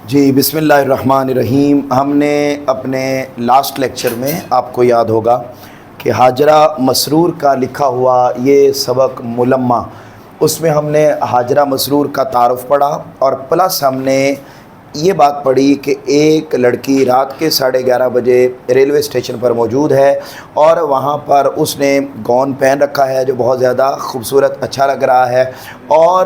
جی بسم اللہ الرحمن الرحیم۔ ہم نے اپنے لاسٹ لیکچر میں آپ کو یاد ہوگا کہ حاجرہ مسرور کا لکھا ہوا یہ سبق ملمہ، اس میں ہم نے حاجرہ مسرور کا تعارف پڑھا اور پلس ہم نے یہ بات پڑھی کہ ایک لڑکی رات کے 11:30 بجے ریلوے اسٹیشن پر موجود ہے اور وہاں پر اس نے گون پہن رکھا ہے جو بہت زیادہ خوبصورت اچھا لگ رہا ہے، اور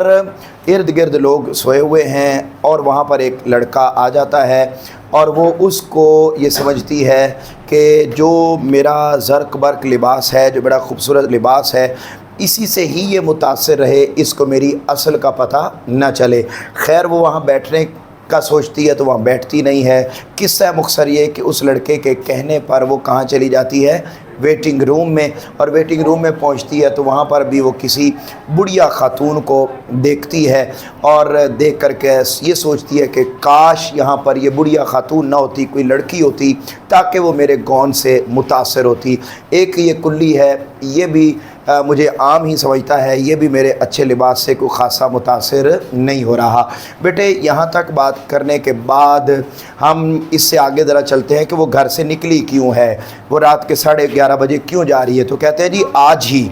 ارد گرد لوگ سوئے ہوئے ہیں، اور وہاں پر ایک لڑکا آ جاتا ہے اور وہ اس کو یہ سمجھتی ہے کہ جو میرا زرق برق لباس ہے، جو بڑا خوبصورت لباس ہے، اسی سے ہی یہ متاثر رہے، اس کو میری اصل کا پتہ نہ چلے۔ خیر وہ وہاں بیٹھنے کا سوچتی ہے تو وہاں بیٹھتی نہیں ہے۔ قصہ مختصر یہ کہ اس لڑکے کے کہنے پر وہ کہاں چلی جاتی ہے؟ ویٹنگ روم میں، اور ویٹنگ روم میں پہنچتی ہے تو وہاں پر بھی وہ کسی بڑھیا خاتون کو دیکھتی ہے اور دیکھ کر کے یہ سوچتی ہے کہ کاش یہاں پر یہ بڑھیا خاتون نہ ہوتی، کوئی لڑکی ہوتی تاکہ وہ میرے گون سے متاثر ہوتی۔ ایک یہ کلی ہے، یہ بھی مجھے عام ہی سمجھتا ہے، یہ بھی میرے اچھے لباس سے کوئی خاصا متاثر نہیں ہو رہا۔ بیٹے یہاں تک بات کرنے کے بعد ہم اس سے آگے ذرا چلتے ہیں کہ وہ گھر سے نکلی کیوں ہے، وہ رات کے 11:30 بجے کیوں جا رہی ہے۔ تو کہتے ہیں جی آج ہی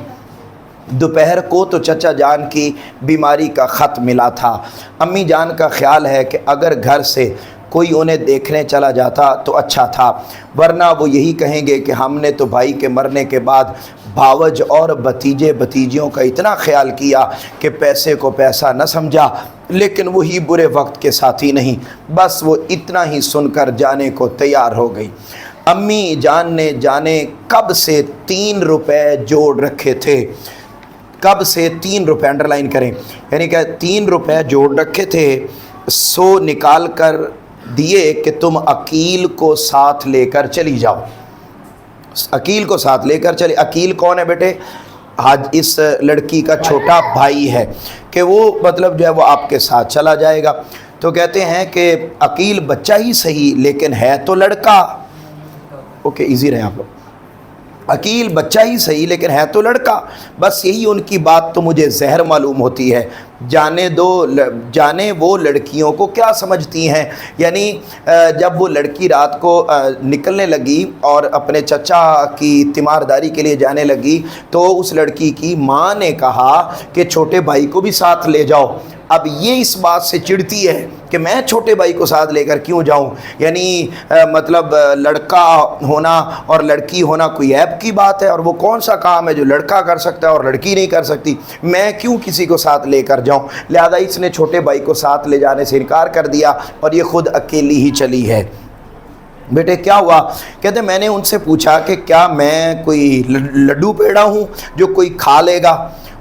دوپہر کو تو چچا جان کی بیماری کا خط ملا تھا۔ امی جان کا خیال ہے کہ اگر گھر سے کوئی انہیں دیکھنے چلا جاتا تو اچھا تھا، ورنہ وہ یہی کہیں گے کہ ہم نے تو بھائی کے مرنے کے بعد بھاوج اور بھتیجے بھتیجیوں کا اتنا خیال کیا کہ پیسے کو پیسہ نہ سمجھا، لیکن وہی برے وقت کے ساتھی نہیں۔ بس وہ اتنا ہی سن کر جانے کو تیار ہو گئی۔ امی جان نے جانے کب سے 3 روپے جوڑ رکھے تھے، کب سے 3 روپے انڈرلائن کریں، یعنی کہ 3 روپے جوڑ رکھے تھے، 100 نکال کر دیے کہ تم عقیل کو ساتھ لے کر چلی جاؤ۔ عقیل کو ساتھ لے کر چلے۔ عقیل کون ہے بیٹے؟ آج اس لڑکی کا چھوٹا بھائی ہے کہ وہ مطلب جو ہے وہ آپ کے ساتھ چلا جائے گا۔ تو کہتے ہیں کہ عقیل بچہ ہی صحیح لیکن ہے تو لڑکا۔ اوکے ایزی رہے آپ لوگ۔ عقیل بچہ ہی صحیح لیکن ہے تو لڑکا، بس یہی ان کی بات تو مجھے زہر معلوم ہوتی ہے۔ جانے دو، جانے وہ لڑکیوں کو کیا سمجھتی ہیں۔ یعنی جب وہ لڑکی رات کو نکلنے لگی اور اپنے چچا کی تیمارداری کے لیے جانے لگی تو اس لڑکی کی ماں نے کہا کہ چھوٹے بھائی کو بھی ساتھ لے جاؤ۔ اب یہ اس بات سے چڑھتی ہے کہ میں چھوٹے بھائی کو ساتھ لے کر کیوں جاؤں، یعنی مطلب لڑکا ہونا اور لڑکی ہونا کوئی عیب کی بات ہے، اور وہ کون سا کام ہے جو لڑکا کر سکتا ہے اور لڑکی نہیں کر سکتی، میں کیوں کسی کو ساتھ لے کر جاؤں۔ لہذا اس نے چھوٹے بھائی کو ساتھ لے جانے سے انکار کر دیا اور یہ خود اکیلی ہی چلی ہے۔ بیٹے کیا ہوا؟ کہتے میں نے ان سے پوچھا کہ کیا میں کوئی لڈو پیڑا ہوں جو کوئی کھا لے گا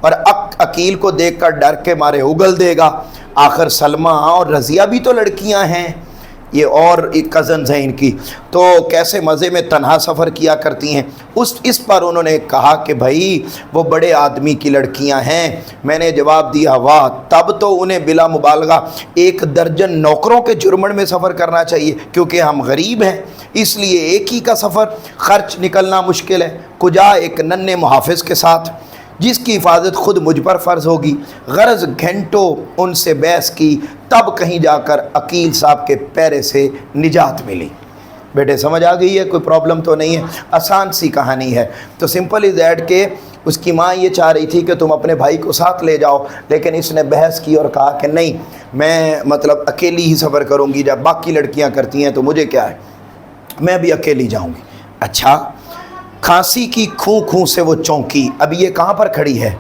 اور عقیل کو دیکھ کر ڈر کے مارے اگل دے گا؟ آخر سلمہ اور رضیہ بھی تو لڑکیاں ہیں، یہ اور ایک کزنز ہیں ان کی، تو کیسے مزے میں تنہا سفر کیا کرتی ہیں۔ اس پر انہوں نے کہا کہ بھائی وہ بڑے آدمی کی لڑکیاں ہیں۔ میں نے جواب دیا واہ، تب تو انہیں بلا مبالغہ 1 درجن نوکروں کے جرمن میں سفر کرنا چاہیے، کیونکہ ہم غریب ہیں اس لیے ایک ہی کا سفر خرچ نکلنا مشکل ہے، کجا ایک ننھے محافظ کے ساتھ جس کی حفاظت خود مجھ پر فرض ہوگی۔ غرض گھنٹوں ان سے بحث کی، تب کہیں جا کر عقیل صاحب کے پیرے سے نجات ملی۔ بیٹے سمجھ آ گئی ہے؟ کوئی پرابلم تو نہیں ہے، آسان سی کہانی ہے۔ تو سمپل از دیٹ کہ اس کی ماں یہ چاہ رہی تھی کہ تم اپنے بھائی کو ساتھ لے جاؤ، لیکن اس نے بحث کی اور کہا کہ نہیں، میں مطلب اکیلی ہی سفر کروں گی، جب باقی لڑکیاں کرتی ہیں تو مجھے کیا ہے، میں بھی اکیلی جاؤں گی۔ اچھا، کھانسی کی کھوں کھوں سے وہ چونکی، ابھی یہ کہاں پر کھڑی ہے؟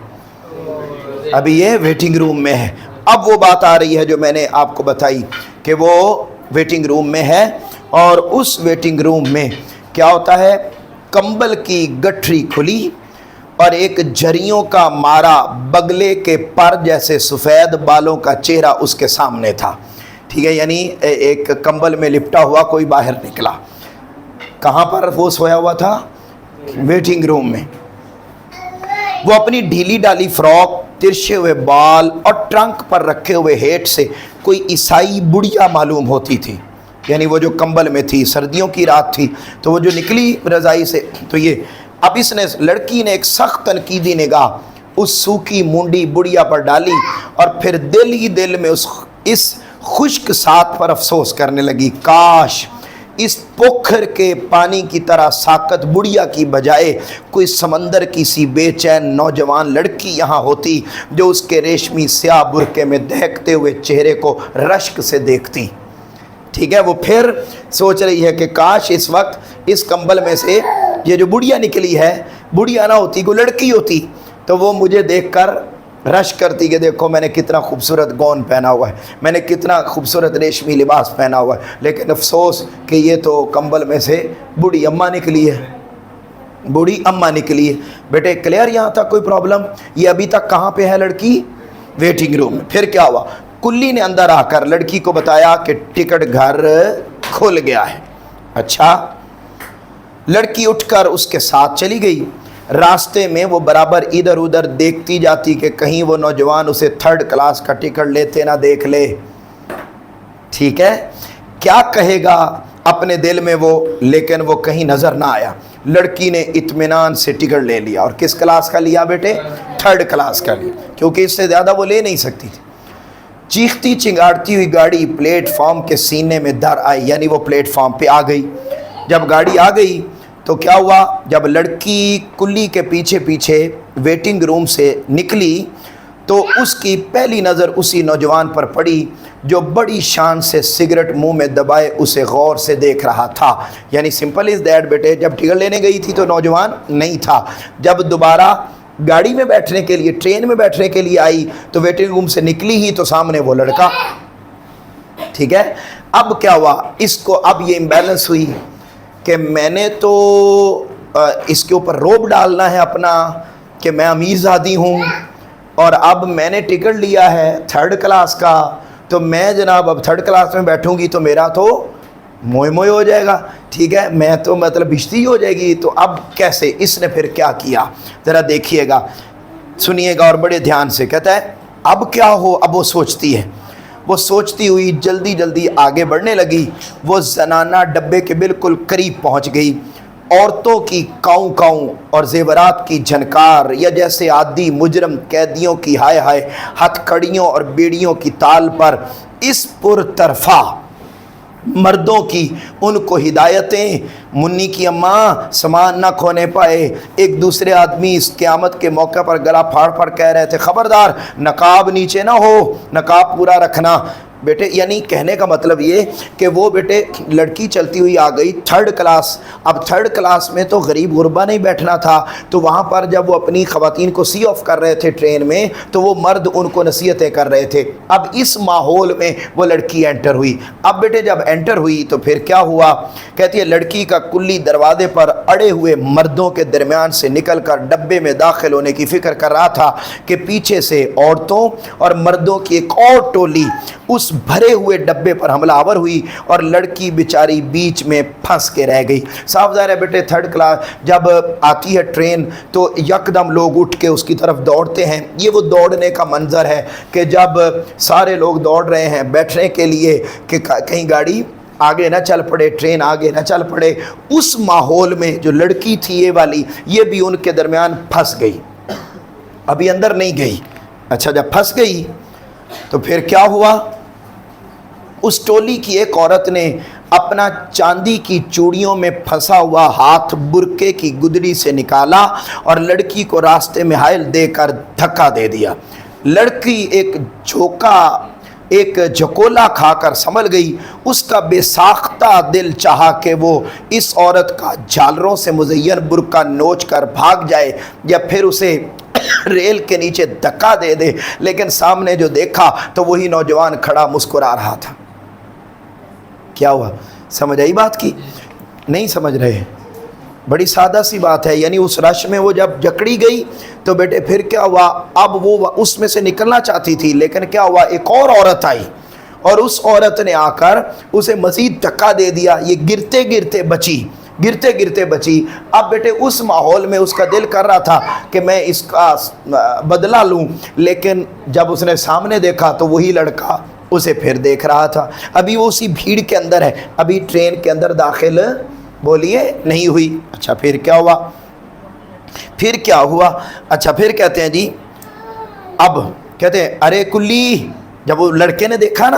ابھی یہ ویٹنگ روم میں ہے۔ اب وہ بات آ رہی ہے جو میں نے آپ کو بتائی کہ وہ ویٹنگ روم میں ہے، اور اس ویٹنگ روم میں کیا ہوتا ہے؟ کمبل کی گٹھری کھلی اور ایک جھریوں کا مارا بگلے کے پر جیسے سفید بالوں کا چہرہ اس کے سامنے تھا۔ ٹھیک ہے، یعنی ایک کمبل میں لپٹا ہوا کوئی باہر نکلا۔ کہاں پر وہ سویا ہوا تھا؟ ویٹنگ روم میں۔ وہ اپنی ڈھیلی ڈالی فراک، ترچھے ہوئے بال اور ٹرنک پر رکھے ہوئے ہیٹ سے کوئی عیسائی بڑھیا معلوم ہوتی تھی، یعنی وہ جو کمبل میں تھی، سردیوں کی رات تھی تو وہ جو نکلی رضائی سے، تو یہ اب اس نے لڑکی نے ایک سخت تنقیدی نگاہ اس سوکھی مونڈی بڑھیا پر ڈالی اور پھر دل ہی دل میں اس خشک ساتھ پر افسوس کرنے لگی، کاش اس پوکھر کے پانی کی طرح ساکت بڑھیا کی بجائے کوئی سمندر کی سی بے چین نوجوان لڑکی یہاں ہوتی جو اس کے ریشمی سیاہ برقعے میں دہکتے ہوئے چہرے کو رشک سے دیکھتی۔ ٹھیک ہے، وہ پھر سوچ رہی ہے کہ کاش اس وقت اس کمبل میں سے یہ جو بڑھیا نکلی ہے، بڑھیا نہ ہوتی، کوئی لڑکی ہوتی تو وہ مجھے دیکھ کر رش کرتی کہ دیکھو میں نے کتنا خوبصورت گون پہنا ہوا ہے، میں نے کتنا خوبصورت ریشمی لباس پہنا ہوا ہے، لیکن افسوس کہ یہ تو کمبل میں سے بوڑھی اماں نکلی ہے، بوڑھی اماں نکلی ہے۔ بیٹے کلیئر یہاں تک کوئی پرابلم؟ یہ ابھی تک کہاں پہ ہے لڑکی؟ ویٹنگ روم میں۔ پھر کیا ہوا؟ کلی نے اندر آ کر لڑکی کو بتایا کہ ٹکٹ گھر کھل گیا ہے۔ اچھا، لڑکی اٹھ کر اس کے ساتھ چلی گئی۔ راستے میں وہ برابر ادھر ادھر دیکھتی جاتی کہ کہیں وہ نوجوان اسے 3rd کلاس کا ٹکٹ لیتے نہ دیکھ لے۔ ٹھیک ہے، کیا کہے گا اپنے دل میں وہ، لیکن وہ کہیں نظر نہ آیا۔ لڑکی نے اطمینان سے ٹکٹ لے لیا، اور کس کلاس کا لیا بیٹے؟ 3rd کلاس کا لیا، کیونکہ اس سے زیادہ وہ لے نہیں سکتی تھی۔ چیختی چنگاڑتی ہوئی گاڑی پلیٹ فارم کے سینے میں در آئی، یعنی وہ پلیٹ فارم پہ آ گئی۔ جب گاڑی آ گئی تو کیا ہوا؟ جب لڑکی کلی کے پیچھے پیچھے ویٹنگ روم سے نکلی تو اس کی پہلی نظر اسی نوجوان پر پڑی جو بڑی شان سے سگریٹ منہ میں دبائے اسے غور سے دیکھ رہا تھا۔ یعنی سمپل از دیٹ بیٹے، جب ٹکٹ لینے گئی تھی تو نوجوان نہیں تھا، جب دوبارہ گاڑی میں بیٹھنے کے لیے، ٹرین میں بیٹھنے کے لیے آئی تو ویٹنگ روم سے نکلی ہی تو سامنے وہ لڑکا۔ ٹھیک ہے، اب کیا ہوا؟ اس کو اب یہ امبیلنس ہوئی کہ میں نے تو اس کے اوپر روب ڈالنا ہے اپنا کہ میں امیر زادی ہوں، اور اب میں نے ٹکٹ لیا ہے 3rd کلاس کا، تو میں جناب اب 3rd کلاس میں بیٹھوں گی تو میرا تو موئے موئے ہو جائے گا۔ ٹھیک ہے، میں تو مطلب بشتی ہو جائے گی۔ تو اب کیسے؟ اس نے پھر کیا کیا ذرا دیکھیے گا، سنیے گا اور بڑے دھیان سے۔ کہتا ہے اب کیا ہو؟ اب وہ سوچتی ہے، وہ سوچتی ہوئی جلدی جلدی آگے بڑھنے لگی۔ وہ زنانہ ڈبے کے بالکل قریب پہنچ گئی۔ عورتوں کی کاؤں کاؤں اور زیورات کی جھنکار، یا جیسے عادی مجرم قیدیوں کی ہائے ہائے ہتھ کڑیوں اور بیڑیوں کی تال پر اس پرطرفہ مردوں کی ان کو ہدایتیں، منی کی اماں سامان نہ کھونے پائے۔ ایک دوسرے آدمی اس قیامت کے موقع پر گلا پھاڑ پھاڑ کہہ رہے تھے خبردار نقاب نیچے نہ ہو، نقاب پورا رکھنا۔ بیٹے یعنی کہنے کا مطلب یہ کہ وہ بیٹے لڑکی چلتی ہوئی آ گئی 3rd کلاس۔ اب 3rd کلاس میں تو غریب غربا نہیں بیٹھنا تھا، تو وہاں پر جب وہ اپنی خواتین کو سی آف کر رہے تھے ٹرین میں تو وہ مرد ان کو نصیحتیں کر رہے تھے۔ اب اس ماحول میں وہ لڑکی انٹر ہوئی۔ اب بیٹے جب انٹر ہوئی تو پھر کیا ہوا؟ کہتی ہے لڑکی کا کلی دروازے پر اڑے ہوئے مردوں کے درمیان سے نکل کر ڈبے میں داخل ہونے کی فکر کر رہا تھا کہ پیچھے سے عورتوں اور مردوں کی ایک اور ٹولی اس بھرے ہوئے ڈبے پر حملہ آور ہوئی، اور لڑکی بیچاری بیچ میں پھنس کے رہ گئی۔ صاف ظاہر ہے بیٹے 3rd کلاس جب آتی ہے ٹرین تو یکدم لوگ اٹھ کے اس کی طرف دوڑتے ہیں۔ یہ وہ دوڑنے کا منظر ہے کہ جب سارے لوگ دوڑ رہے ہیں بیٹھنے کے لیے کہ کہیں گاڑی آگے نہ چل پڑے، ٹرین آگے نہ چل پڑے۔ اس ماحول میں جو لڑکی تھی یہ والی، یہ بھی ان کے درمیان پھنس گئی، ابھی اندر نہیں گئی۔ اچھا جب پھنس گئی تو پھر کیا ہوا؟ اس ٹولی کی ایک عورت نے اپنا چاندی کی چوڑیوں میں پھنسا ہوا ہاتھ برقعے کی گدڑی سے نکالا اور لڑکی کو راستے میں حائل دے کر دھکا دے دیا۔ لڑکی ایک جھکولا کھا کر سنبھل گئی۔ اس کا بے ساختہ دل چاہا کہ وہ اس عورت کا جھالروں سے مزین برقع نوچ کر بھاگ جائے یا پھر اسے ریل کے نیچے دھکا دے دے، لیکن سامنے جو دیکھا تو وہی نوجوان کھڑا مسکرا رہا تھا۔ کیا ہوا؟ سمجھ آئی بات کی؟ نہیں سمجھ رہے؟ بڑی سادہ سی بات ہے۔ یعنی اس رش میں وہ جب جکڑی گئی تو بیٹے پھر کیا ہوا؟ اب وہ اس میں سے نکلنا چاہتی تھی، لیکن کیا ہوا؟ ایک اور عورت آئی اور اس عورت نے آ کر اسے مزید دھکا دے دیا۔ یہ گرتے گرتے بچی۔ اب بیٹے اس ماحول میں اس کا دل کر رہا تھا کہ میں اس کا بدلہ لوں، لیکن جب اس نے سامنے دیکھا تو وہی لڑکا اسے پھر دیکھ رہا تھا۔ ابھی وہ اسی بھیڑ کے اندر ہے، ابھی ٹرین کے اندر داخل بولیے نہیں ہوئی۔ اچھا پھر کیا ہوا؟ اچھا پھر کہتے ہیں جی، اب کہتے ہیں ارے کلی، جب وہ لڑکے نے دیکھا نا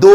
2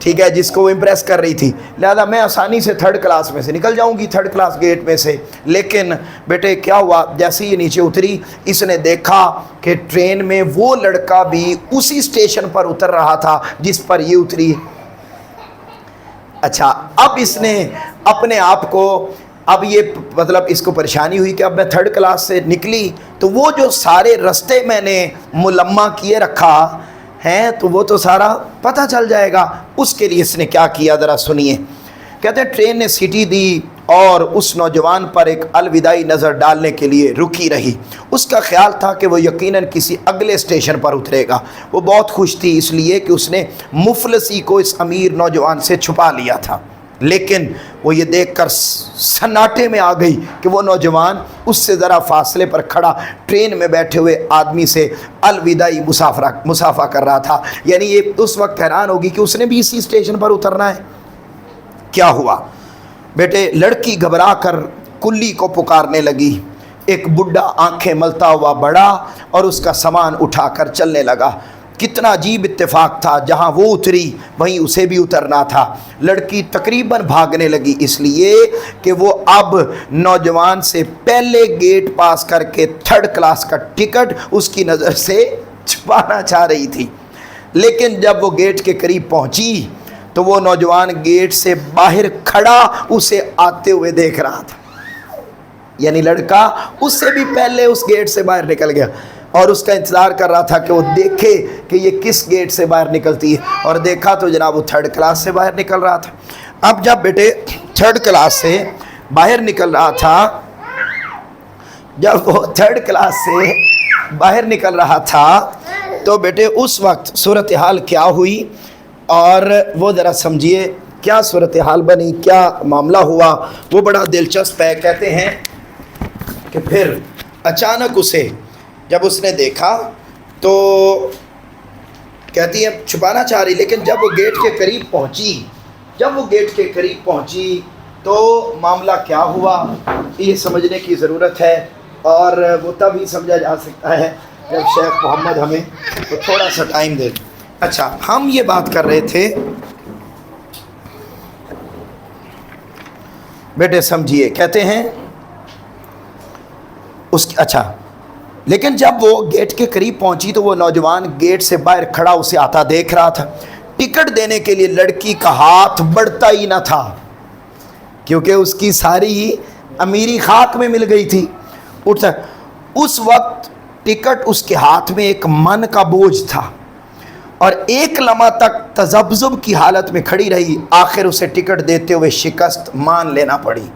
ٹھیک ہے، جس کو وہ امپریس کر رہی تھی، لہذا میں آسانی سے تھرڈ کلاس میں سے نکل جاؤں گی، تھرڈ کلاس گیٹ میں سے۔ لیکن بیٹے کیا ہوا، جیسے یہ نیچے اتری اس نے دیکھا کہ ٹرین میں وہ لڑکا بھی اسی اسٹیشن پر اتر رہا تھا جس پر یہ اتری۔ اچھا، اب اس نے اپنے آپ کو، اب یہ مطلب اس کو پریشانی ہوئی کہ اب میں تھرڈ کلاس سے نکلی تو وہ جو سارے رستے میں نے ملمہ کیے رکھا ہیں تو وہ تو سارا پتہ چل جائے گا۔ اس کے لیے اس نے کیا کیا ذرا سنیے۔ کہتے ہیں ٹرین نے سیٹی دی اور اس نوجوان پر ایک الوداعی نظر ڈالنے کے لیے رکی رہی۔ اس کا خیال تھا کہ وہ یقیناً کسی اگلے اسٹیشن پر اترے گا۔ وہ بہت خوش تھی اس لیے کہ اس نے مفلسی کو اس امیر نوجوان سے چھپا لیا تھا، لیکن وہ یہ دیکھ کر سناٹے میں آ گئی کہ وہ نوجوان اس سے ذرا فاصلے پر کھڑا ٹرین میں بیٹھے ہوئے آدمی سے الوداعی مسافہ کر رہا تھا۔ یعنی یہ اس وقت حیران ہوگی کہ اس نے بھی اسی اسٹیشن پر اترنا ہے۔ کیا ہوا بیٹے، لڑکی گھبرا کر کلی کو پکارنے لگی۔ ایک بڈھا آنکھیں ملتا ہوا بڑھا اور اس کا سامان اٹھا کر چلنے لگا۔ کتنا عجیب اتفاق تھا، جہاں وہ اتری وہیں اسے بھی اترنا تھا۔ لڑکی تقریباً بھاگنے لگی، اس لیے کہ وہ اب نوجوان سے پہلے گیٹ پاس کر کے تھرڈ کلاس کا ٹکٹ اس کی نظر سے چھپانا چاہ رہی تھی۔ لیکن جب وہ گیٹ کے قریب پہنچی تو وہ نوجوان گیٹ سے باہر کھڑا اسے آتے ہوئے دیکھ رہا تھا۔ یعنی لڑکا اس سے بھی پہلے اس گیٹ سے باہر نکل گیا اور اس کا انتظار کر رہا تھا کہ وہ دیکھے کہ یہ کس گیٹ سے باہر نکلتی ہے، اور دیکھا تو جناب وہ تھرڈ کلاس سے باہر نکل رہا تھا۔ اب جب بیٹے تھرڈ کلاس سے باہر نکل رہا تھا، جب وہ تھرڈ کلاس سے باہر نکل رہا تھا تو بیٹے اس وقت صورتحال کیا ہوئی، اور وہ ذرا سمجھیے کیا صورتحال بنی، کیا معاملہ ہوا، وہ بڑا دلچسپ ہے۔ کہتے ہیں کہ پھر اچانک اسے جب اس نے دیکھا تو کہتی ہے چھپانا چاہ رہی، لیکن جب وہ گیٹ کے قریب پہنچی تو معاملہ کیا ہوا یہ سمجھنے کی ضرورت ہے، اور وہ تب ہی سمجھا جا سکتا ہے جب شیخ محمد ہمیں تو تھوڑا سا ٹائم دے۔ اچھا، ہم یہ بات کر رہے تھے بیٹے سمجھیے، کہتے ہیں اچھا، لیکن جب وہ گیٹ کے قریب پہنچی تو وہ نوجوان گیٹ سے باہر کھڑا اسے آتا دیکھ رہا تھا۔ ٹکٹ دینے کے لیے لڑکی کا ہاتھ بڑھتا ہی نہ تھا، کیونکہ اس کی ساری امیری خاک میں مل گئی تھی۔ اس وقت ٹکٹ اس کے ہاتھ میں ایک من کا بوجھ تھا، اور ایک لمحہ تک تذبذب کی حالت میں کھڑی رہی۔ آخر اسے ٹکٹ دیتے ہوئے شکست مان لینا پڑی۔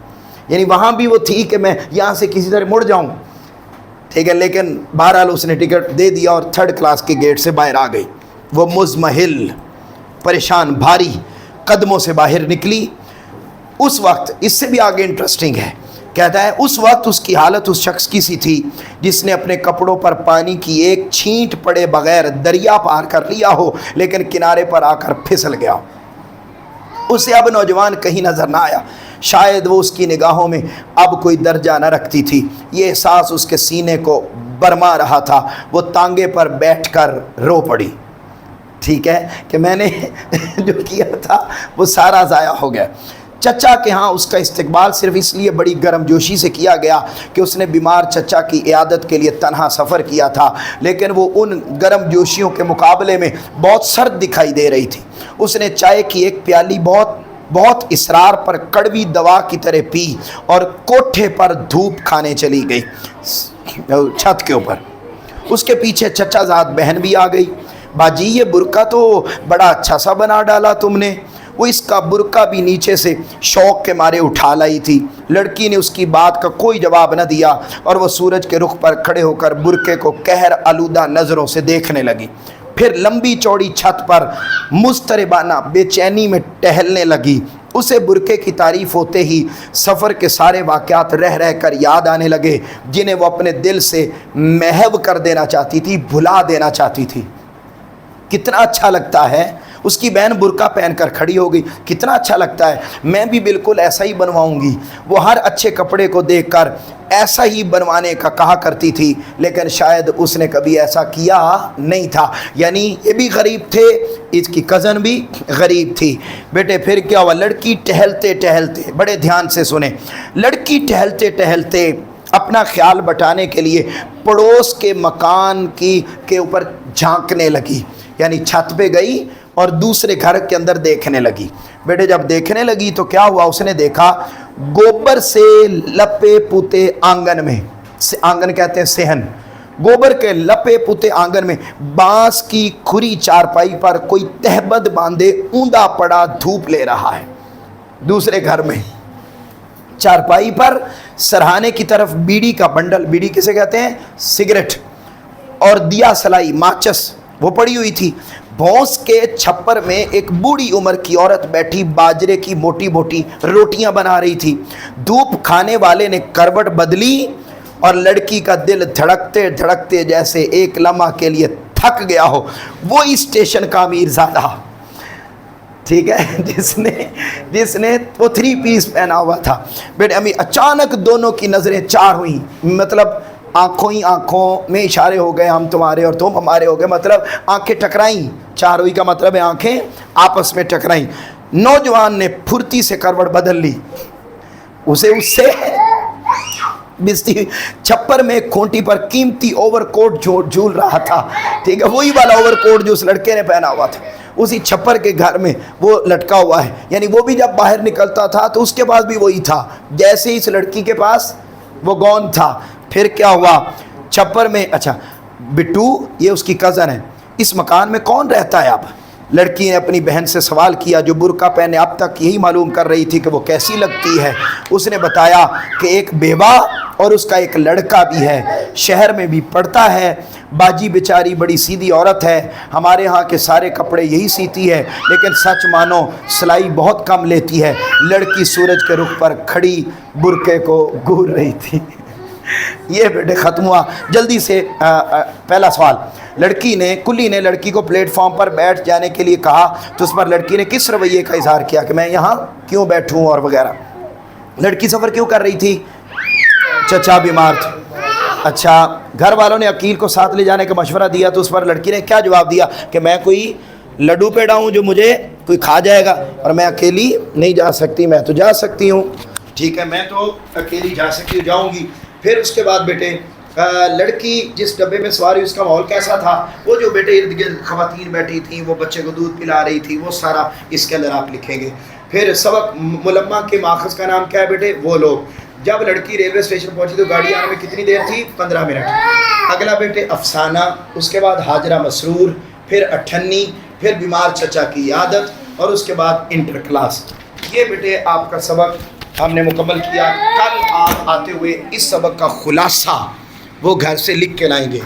یعنی وہاں بھی وہ تھی کہ میں یہاں سے کسی طرح مڑ جاؤں، ٹھیک ہے، لیکن بہرحال اس نے ٹکٹ دے دیا اور تھرڈ کلاس کے گیٹ سے باہر آ گئی۔ وہ مزمحل، پریشان، بھاری قدموں سے باہر نکلی۔ اس وقت اس سے بھی آگے انٹرسٹنگ ہے، کہتا ہے اس وقت اس کی حالت اس شخص کی سی تھی جس نے اپنے کپڑوں پر پانی کی ایک چھینٹ پڑے بغیر دریا پار کر لیا ہو، لیکن کنارے پر آ کر پھسل گیا۔ اسے اب نوجوان کہیں نظر نہ آیا، شاید وہ اس کی نگاہوں میں اب کوئی درجہ نہ رکھتی تھی۔ یہ احساس اس کے سینے کو برما رہا تھا۔ وہ تانگے پر بیٹھ کر رو پڑی۔ ٹھیک ہے کہ میں نے جو کیا تھا وہ سارا ضائع ہو گیا۔ چچا کے ہاں اس کا استقبال صرف اس لیے بڑی گرم جوشی سے کیا گیا کہ اس نے بیمار چچا کی عیادت کے لیے تنہا سفر کیا تھا، لیکن وہ ان گرم جوشیوں کے مقابلے میں بہت سرد دکھائی دے رہی تھی۔ اس نے چائے کی ایک پیالی بہت اصرار پر کڑوی دوا کی طرح پی اور کوٹھے پر دھوپ کھانے چلی گئی، چھت کے اوپر۔ اس کے پیچھے چچا زاد بہن بھی آ گئی۔ باجی یہ برقع تو بڑا اچھا سا بنا ڈالا تم نے۔ وہ اس کا برقع بھی نیچے سے شوق کے مارے اٹھا لائی تھی۔ لڑکی نے اس کی بات کا کوئی جواب نہ دیا اور وہ سورج کے رخ پر کھڑے ہو کر برقعے کو قہر آلودہ نظروں سے دیکھنے لگی۔ پھر لمبی چوڑی چھت پر مضطربانہ بے چینی میں ٹہلنے لگی۔ اسے برقعے کی تعریف ہوتے ہی سفر کے سارے واقعات رہ رہ کر یاد آنے لگے جنہیں وہ اپنے دل سے محو کر دینا چاہتی تھی، بھلا دینا چاہتی تھی۔ کتنا اچھا لگتا ہے، اس کی بہن برقع پہن کر کھڑی ہو گئی، کتنا اچھا لگتا ہے، میں بھی بالکل ایسا ہی بنواؤں گی۔ وہ ہر اچھے کپڑے کو دیکھ کر ایسا ہی بنوانے کا کہا کرتی تھی، لیکن شاید اس نے کبھی ایسا کیا نہیں تھا، یعنی یہ بھی غریب تھے، اس کی کزن بھی غریب تھی۔ بیٹے پھر کیا ہوا، لڑکی ٹہلتے ٹہلتے، بڑے دھیان سے سنیں، لڑکی ٹہلتے ٹہلتے اپنا خیال بٹانے کے لیے پڑوس کے مکان کے اوپر جھانکنے لگی، یعنی چھت پہ گئی اور دوسرے گھر کے اندر دیکھنے لگی۔ بیٹے جب دیکھنے لگی تو کیا ہوا، اس نے دیکھا گوبر سے لپے پوتے آنگن میں، آنگن کہتے ہیں صحن، گوبر کے لپے پوتے آنگن میں بانس کی کھری چارپائی پر کوئی تہبند باندھے اوندا پڑا دھوپ لے رہا ہے۔ دوسرے گھر میں چارپائی پر سرہانے کی طرف بیڑی کا بنڈل، بیڑی کسے کہتے ہیں، سگریٹ، اور دیا سلائی ماچس وہ پڑی ہوئی تھی۔ بھونس کے چھپر میں ایک بوڑھی عمر کی عورت بیٹھی باجرے کی موٹی موٹی روٹیاں بنا رہی تھی۔ دھوپ کھانے والے نے کروٹ بدلی اور لڑکی کا دل دھڑکتے دھڑکتے جیسے ایک لمحہ کے لیے تھک گیا ہو، وہی اسٹیشن کا امیر زادہ، ٹھیک ہے، جس نے وہ 3 پیس پہنا ہوا تھا۔ بیٹے امی اچانک دونوں کی نظریں چار ہوئیں، مطلب آنکھوں ہی آنکھوں میں اشارے ہو گئے، ہم تمہارے اور تم ہمارے ہو گئے، مطلب آنکھیں ٹکرائیں، چار ہوئی کا مطلب ہے آنکھیں آپس میں ٹکرائیں۔ نوجوان نے پھرتی سے کروٹ بدل لی، اس سے بستی چھپر میں کھونٹی پر قیمتی اوور کوٹ جھول رہا تھا، ٹھیک ہے، وہی والا اوور کوٹ جو اس لڑکے نے پہنا ہوا تھا، اسی چھپر کے گھر میں وہ لٹکا ہوا ہے، یعنی وہ بھی جب باہر نکلتا تھا تو اس کے پاس بھی وہی تھا جیسے اس لڑکی کے پاس وہ گون تھا۔ پھر کیا ہوا، چھپر میں، اچھا بٹو یہ اس کی کزن ہے، اس مکان میں کون رہتا ہے اب؟ لڑکی نے اپنی بہن سے سوال کیا جو برقع پہنے اب تک یہی معلوم کر رہی تھی کہ وہ کیسی لگتی ہے۔ اس نے بتایا کہ ایک بیوہ اور اس کا ایک لڑکا بھی ہے، شہر میں بھی پڑھتا ہے، باجی بیچاری بڑی سیدھی عورت ہے، ہمارے ہاں کے سارے کپڑے یہی سیتی ہے، لیکن سچ مانو سلائی بہت کم لیتی ہے۔ لڑکی سورج کے رخ پر کھڑی برقعے کو گور رہی تھی۔ یہ بیٹے ختم ہوا، جلدی سے پہلا سوال، کلی نے لڑکی کو پلیٹ فارم پر بیٹھ جانے کے لیے کہا تو اس پر لڑکی نے کس رویے کا اظہار کیا کہ میں یہاں کیوں بیٹھوں اور وغیرہ؟ لڑکی سفر کیوں کر رہی تھی؟ چچا بیمار تھے۔ اچھا، گھر والوں نے عقیل کو ساتھ لے جانے کا مشورہ دیا تو اس پر لڑکی نے کیا جواب دیا کہ میں کوئی لڈو پیڑا ہوں جو مجھے کوئی کھا جائے گا، اور میں اکیلی نہیں جا سکتی، میں تو جا سکتی ہوں، ٹھیک ہے، میں تو اکیلی جا سکتی ہوں، جاؤں گی۔ پھر اس کے بعد بیٹے لڑکی جس ڈبے میں سوار ہوئی اس کا ماحول کیسا تھا؟ وہ جو بیٹے ارد گرد خواتین بیٹھی تھیں، وہ بچے کو دودھ پلا رہی تھی، وہ سارا اس کے اندر آپ لکھیں گے۔ پھر سبق ملمہ کے ماخذ کا نام کیا ہے بیٹے؟ وہ لوگ۔ جب لڑکی ریلوے اسٹیشن پہنچی تو گاڑی آنے میں کتنی دیر تھی؟ 15 منٹ۔ اگلا بیٹے افسانہ، اس کے بعد حاجرہ مسرور، پھر اٹھنی، پھر بیمار چچا کی عادت، اور اس کے بعد انٹر کلاس۔ یہ بیٹے آپ کا سبق ہم نے مکمل کیا۔ کل آپ آتے ہوئے اس سبق کا خلاصہ وہ گھر سے لکھ کے لائیں گے،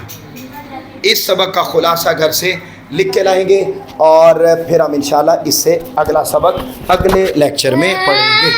اس سبق کا خلاصہ گھر سے لکھ کے لائیں گے، اور پھر ہم انشاءاللہ اس سے اگلا سبق اگلے لیکچر میں پڑھیں گے۔